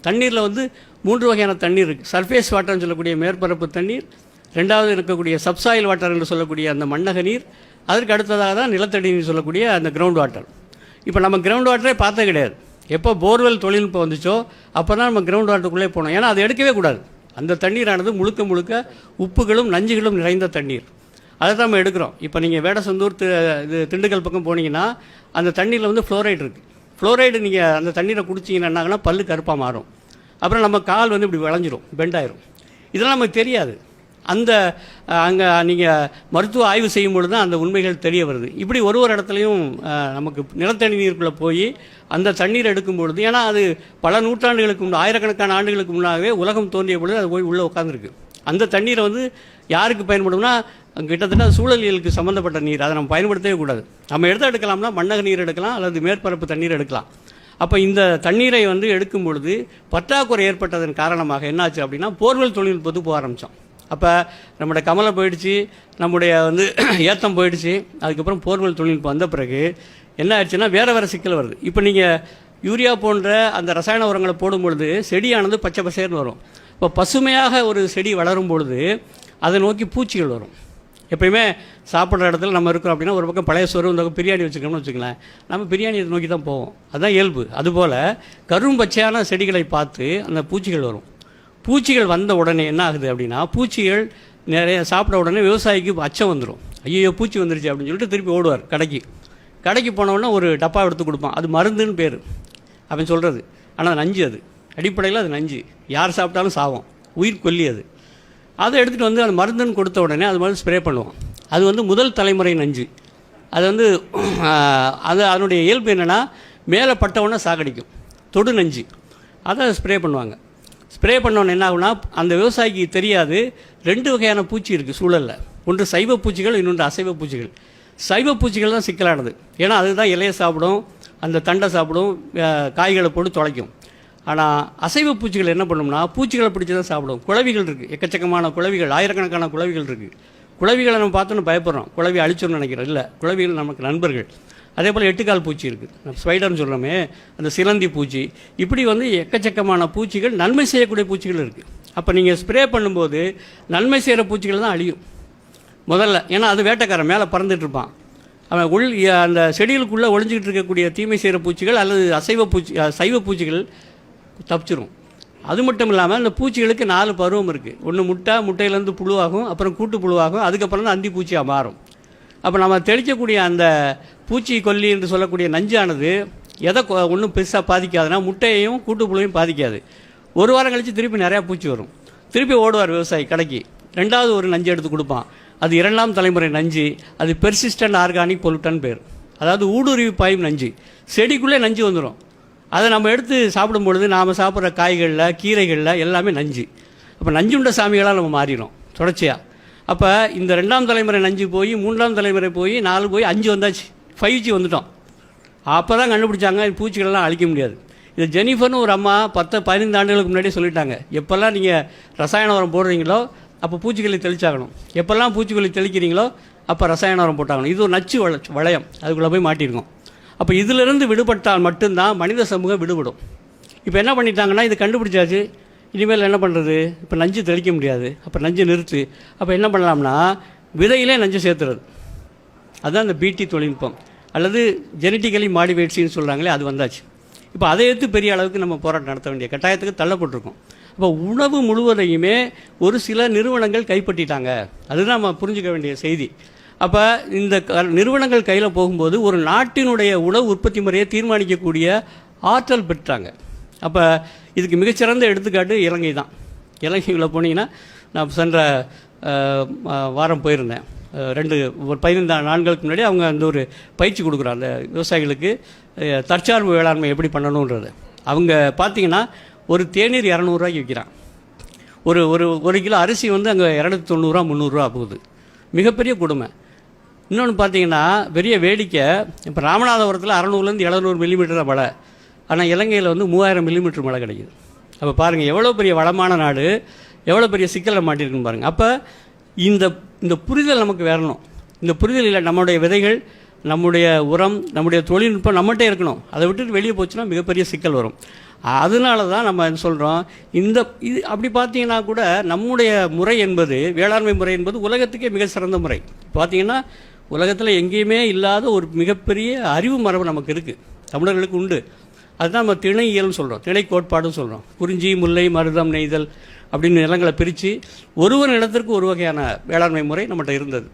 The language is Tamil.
தண்ணீரில் வந்து 3 வகையான தண்ணீர் இருக்குது. சர்ஃபேஸ் வாட்டர்னு சொல்லக்கூடிய மேற்பரப்பு தண்ணீர், ரெண்டாவது இருக்கக்கூடிய சப்சாயில் வாட்டர் என்று சொல்லக்கூடிய அந்த மண்ணக நீர், அதற்கு அடுத்ததாக தான் நிலத்தடி நீர் சொல்லக்கூடிய அந்த கிரவுண்ட் வாட்டர். இப்போ நம்ம கிரவுண்ட் வாட்டரே பார்த்தே கிடையாது. எப்போ போர்வெல் தொழில்நுட்பம் வந்துச்சோ அப்போ தான் நம்ம கிரவுண்ட் வாட்டருக்குள்ளே போனோம். ஏன்னா அதை எடுக்கவே கூடாது. அந்த தண்ணீரானது முழுக்க முழுக்க உப்புகளும் நஞ்சுகளும் நிறைந்த தண்ணீர். அதை தான் நம்ம எடுக்கிறோம். இப்போ நீங்கள் வேடசந்தூர் இது திண்டுக்கல் பக்கம் போனீங்கன்னா அந்த தண்ணீரில் வந்து ஃப்ளோரைடு இருக்குது. ஃப்ளோரைடு நீங்கள் அந்த தண்ணீரை குடிச்சிங்கன்னா என்ன ஆகுனா பல்லு கருப்பாக மாறும். அப்புறம் நம்ம கால் வந்து இப்படி விளைஞ்சிரும், பெண்டாயிரும். இதெல்லாம் நமக்கு தெரியாது. அந்த அங்கே நீங்கள் மருத்துவ ஆய்வு செய்யும்பொழுது தான் அந்த உண்மைகள் தெரிய வருது. இப்படி ஒரு இடத்துலையும் நமக்கு நிலத்தடி நீருக்குள்ளே போய் அந்த தண்ணீர் எடுக்கும் பொழுது, ஏன்னா அது பல நூற்றாண்டுகளுக்கு முன்னாடி, ஆயிரக்கணக்கான ஆண்டுகளுக்கு முன்னாகவே உலகம் தோன்றிய பொழுது அது போய் உள்ளே உட்காந்துருக்கு. அந்த தண்ணீரை வந்து யாருக்கு பயன்படும்னா கிட்டத்தட்ட சூழலியலுக்கு சம்மந்தப்பட்ட நீர். அதை நம்ம பயன்படுத்தவே கூடாது. நம்ம எடுக்கலாம்னா மண்ணக நீர் எடுக்கலாம் அல்லது மேற்பரப்பு தண்ணீர் எடுக்கலாம். அப்போ இந்த தண்ணீரை வந்து எடுக்கும் பொழுது பற்றாக்குறை ஏற்பட்டதன் காரணமாக என்னாச்சு அப்படின்னா போர்வெல் தொழில்நுட்பத்துக்கு போக ஆரம்பித்தோம். அப்போ நம்முடைய கமலை போயிடுச்சு, நம்முடைய வந்து ஏத்தம் போயிடுச்சு. அதுக்கப்புறம் போர்வெல் தொழில்நுட்பம் வந்த பிறகு என்ன ஆயிடுச்சுன்னா வேறு சிக்கல் வருது. இப்போ நீங்கள் யூரியா போன்ற அந்த ரசாயன உரங்களை போடும் பொழுது செடியானது பச்சை பசேர்னு வரும். இப்போ பசுமையாக ஒரு செடி வளரும் பொழுது அதை நோக்கி பூச்சிகள் வரும். எப்பயுமே சாப்பிட்ற இடத்துல நம்ம இருக்கிறோம் அப்படின்னா ஒரு பக்கம் பழைய சோறு, இந்த பக்கம் பிரியாணி வச்சுக்கணும்னு வச்சுக்கலாம், நம்ம பிரியாணியை நோக்கி தான் போவோம். அதுதான் இயல்பு. அதுபோல் கரும்பச்சையான செடிகளை பார்த்து அந்த பூச்சிகள் வரும். பூச்சிகள் வந்த உடனே என்ன ஆகுது அப்படின்னா, பூச்சிகள் நிறைய சாப்பிட உடனே விவசாயிக்கு அச்சம் வந்துடும். ஐயோ பூச்சி வந்துருச்சு அப்படின்னு சொல்லிட்டு திருப்பி ஓடுவார் கடைக்கு போனவுடனே ஒரு டப்பா எடுத்து கொடுப்பான். அது மருந்துன்னு பேர் அப்படின்னு சொல்கிறது. ஆனால் நஞ்சு, அது அடிப்படையில் அது நஞ்சு. யார் சாப்பிட்டாலும் சாவும், உயிர் கொல்லி அது. அதை எடுத்துகிட்டு வந்து அந்த மருந்துன்னு கொடுத்த உடனே அது மாதிரி ஸ்ப்ரே பண்ணுவோம். அது வந்து முதல் தலைமுறை நஞ்சு. அது வந்து அதனுடைய இயல்பு என்னென்னா மேலே பட்டவுடனே சாகடிக்கும், தொடு நஞ்சு. அதை ஸ்ப்ரே பண்ணுவாங்க. ஸ்ப்ரே பண்ணோன்னு என்ன ஆகுனா, அந்த விவசாயிக்கு தெரியாது 2 வகையான பூச்சி இருக்குது சூழலில். ஒன்று சைவ பூச்சிகள், இன்னொன்று அசைவ பூச்சிகள். சைவ பூச்சிகள் தான் சிக்கலானது. ஏன்னா அதுதான் இலையை சாப்பிடும், அந்த தண்டை சாப்பிடும், காய்களை போட்டு தொலைக்கும். ஆனால் அசைவ பூச்சிகள் என்ன பண்ணும்னா பூச்சிகளை பிடிச்சி தான் சாப்பிடும். குளவிகள் இருக்குது, எக்கச்சக்கமான குளவிகள், ஆயிரக்கணக்கான குளவிகள் இருக்குது. குளவிகளை நம்ம பார்த்தோன்னு பயப்படுறோம், குளவி அழிச்சோன்னு நினைக்கிறோம். இல்லை, குளவிகள் நமக்கு நண்பர்கள். அதே போல் 8 கால் பூச்சி இருக்குது, நம்ம ஸ்பைடர்னு சொல்கிறோமே, அந்த சிலந்தி பூச்சி. இப்படி வந்து எக்கச்சக்கமான பூச்சிகள், நன்மை செய்யக்கூடிய பூச்சிகள் இருக்குது. அப்போ நீங்கள் ஸ்ப்ரே பண்ணும்போது நன்மை செய்கிற பூச்சிகள் தான் அழியும் முதல்ல. ஏன்னா அது வேட்டைக்காரன் மேலே பறந்துட்டுருப்பான். அவன் அந்த செடிகளுக்குள்ளே ஒளிஞ்சிக்கிட்டு இருக்கக்கூடிய தீமை செய்கிற பூச்சிகள் அல்லது சைவ பூச்சிகள் தப்பிச்சிரும். அது மட்டும் இல்லாமல் இந்த பூச்சிகளுக்கு 4 பருவம் இருக்குது. ஒன்று முட்டையிலேருந்து புழுவாகும், அப்புறம் கூட்டு புழுவாகும், அதுக்கப்புறம் தான் அந்தி பூச்சியாக மாறும். அப்போ நம்ம தெளிக்கக்கூடிய அந்த பூச்சி கொல்லி என்று சொல்லக்கூடிய நஞ்சானது எதை ஒன்றும் பெருசாக பாதிக்காதுன்னா முட்டையையும் கூட்டுப்புழுவையும் பாதிக்காது. ஒரு வாரம் கழித்து திருப்பி நிறையா பூச்சி வரும். திருப்பி ஓடுவார் விவசாயி கடைக்கு, 2வது ஒரு நஞ்சு எடுத்து கொடுப்பான். அது 2ஆம் தலைமுறை நஞ்சு. அது பெர்சிஸ்டன்ட் ஆர்கானிக் பொல்யூட்டன் பேர். அதாவது ஊடுருவி பாயும் நஞ்சு. செடிக்குள்ளே நஞ்சு வந்துடும். அதை நம்ம எடுத்து சாப்பிடும்பொழுது நாம் சாப்பிட்ற காய்களில், கீரைகளில் எல்லாமே நஞ்சு. அப்போ நஞ்சுண்ட சாமிகளாக நம்ம மாறிடும் தொடர்ச்சியாக. அப்போ இந்த 2ஆம் தலைமுறை நஞ்சு போய் 3ஆம் தலைமுறை போய் 4 போய் 5 வந்தாச்சு, 5G வந்துட்டோம். அப்போ தான் கண்டுபிடிச்சாங்க பூச்சிகளெல்லாம் அழிக்க முடியாது. இது ஜெனிஃபர்னு ஒரு அம்மா 10-15 ஆண்டுகளுக்கு முன்னாடியே சொல்லிட்டாங்க. எப்போல்லாம் நீங்கள் ரசாயன உரம் போடுறீங்களோ அப்போ பூச்சிக்கொல்லி தெளிச்சாகணும், எப்போல்லாம் பூச்சிக்கொல்லி தெளிக்கிறீங்களோ அப்போ ரசாயன உரம் போட்டாகணும். இது ஒரு நச்சு வளையம், அதுக்குள்ளே போய் மாட்டியிருக்கோம். அப்போ இதிலிருந்து விடுபட்டால் மட்டும்தான் மனித சமூகம் விடுபடும். இப்போ என்ன பண்ணிட்டாங்கன்னா, இது கண்டுபிடிச்சாச்சு, இனிமேல் என்ன பண்ணுறது, இப்போ நஞ்சு தெளிக்க முடியாது, அப்போ நஞ்சு நிறுத்து. அப்போ என்ன பண்ணலாம்னா விதையிலே நஞ்சு சேர்த்துறது. அதுதான் இந்த பிடி தொழில்நுட்பம் அல்லது ஜெனட்டிக்கலி மாடிஃபைட்ஸ்னு சொல்கிறாங்களே, அது வந்தாச்சு. இப்போ அதை எடுத்து பெரிய அளவுக்கு நம்ம போராட்டம் நடத்த வேண்டிய கட்டாயத்துக்கு தள்ளப்பட்டிருக்கோம். அப்போ உணவு முழுவதையுமே ஒரு சில நிறுவனங்கள் கைப்பற்றிட்டாங்க. அதுதான் நம்ம புரிஞ்சுக்க வேண்டிய செய்தி. அப்போ இந்த நிறுவனங்கள் கையில் போகும்போது ஒரு நாட்டினுடைய உணவு உற்பத்தி முறையை தீர்மானிக்கக்கூடிய ஆற்றல் பெற்றாங்க. அப்போ இதுக்கு மிகச்சிறந்த எடுத்துக்காட்டு இலங்கை தான். இலங்கையில் போனீங்கன்னா, நான் சென்ற வாரம் போயிருந்தேன். ஒரு 15 நாட்களுக்கு முன்னாடி அவங்க அந்த ஒரு பயிற்சி கொடுக்குறாங்க அந்த விவசாயிகளுக்கு தற்சார்பு வேளாண்மை எப்படி பண்ணணுன்றது. அவங்க பார்த்தீங்கன்னா ஒரு தேநீர் 200 ரூபாய்க்கு விற்கிறான். ஒரு கிலோ அரிசி வந்து அங்கே 290 ரூபா 300 ரூபா போகுது. மிகப்பெரிய கொடுமை. இன்னொன்று பார்த்தீங்கன்னா பெரிய வேடிக்கை, இப்போ ராமநாதபுரத்தில் 600லேருந்து 700 மில்லிமீட்டர் மழை, ஆனால் இலங்கையில் வந்து 3000 மில்லிமீட்டர் மழை கிடைக்குது. அப்போ பாருங்கள் எவ்வளோ பெரிய வளமான நாடு, எவ்வளோ பெரிய சிக்கலை மாட்டியிருக்குன்னு பாருங்கள். அப்போ இந்த புரிதல் நமக்கு வரணும். இந்த புரிதல் இல்லை, நம்முடைய விதைகள், நம்முடைய உரம், நம்முடைய தொழில்நுட்பம் நம்மகிட்டே இருக்கணும். அதை விட்டுட்டு வெளியே போச்சுன்னா மிகப்பெரிய சிக்கல் வரும். அதனால தான் நம்ம சொல்கிறோம். இது அப்படி பார்த்தீங்கன்னா கூட நம்முடைய முறை என்பது, வேளாண்மை முறை என்பது உலகத்துக்கே மிக சிறந்த முறை. பார்த்தீங்கன்னா உலகத்தில் எங்கேயுமே இல்லாத ஒரு மிகப்பெரிய அறிவு மரபு நமக்கு இருக்குது, தமிழர்களுக்கு உண்டு. அதுதான் நம்ம திணையியல்னு சொல்கிறோம், திணை கோட்பாடுன்னு சொல்கிறோம். குறிஞ்சி, முல்லை, மருதம், நெய்தல் அப்படின்னு நிலங்களை பிரித்து ஒரு நிலத்திற்கு ஒரு வகையான வேளாண்மை முறை நம்மகிட்ட இருந்தது.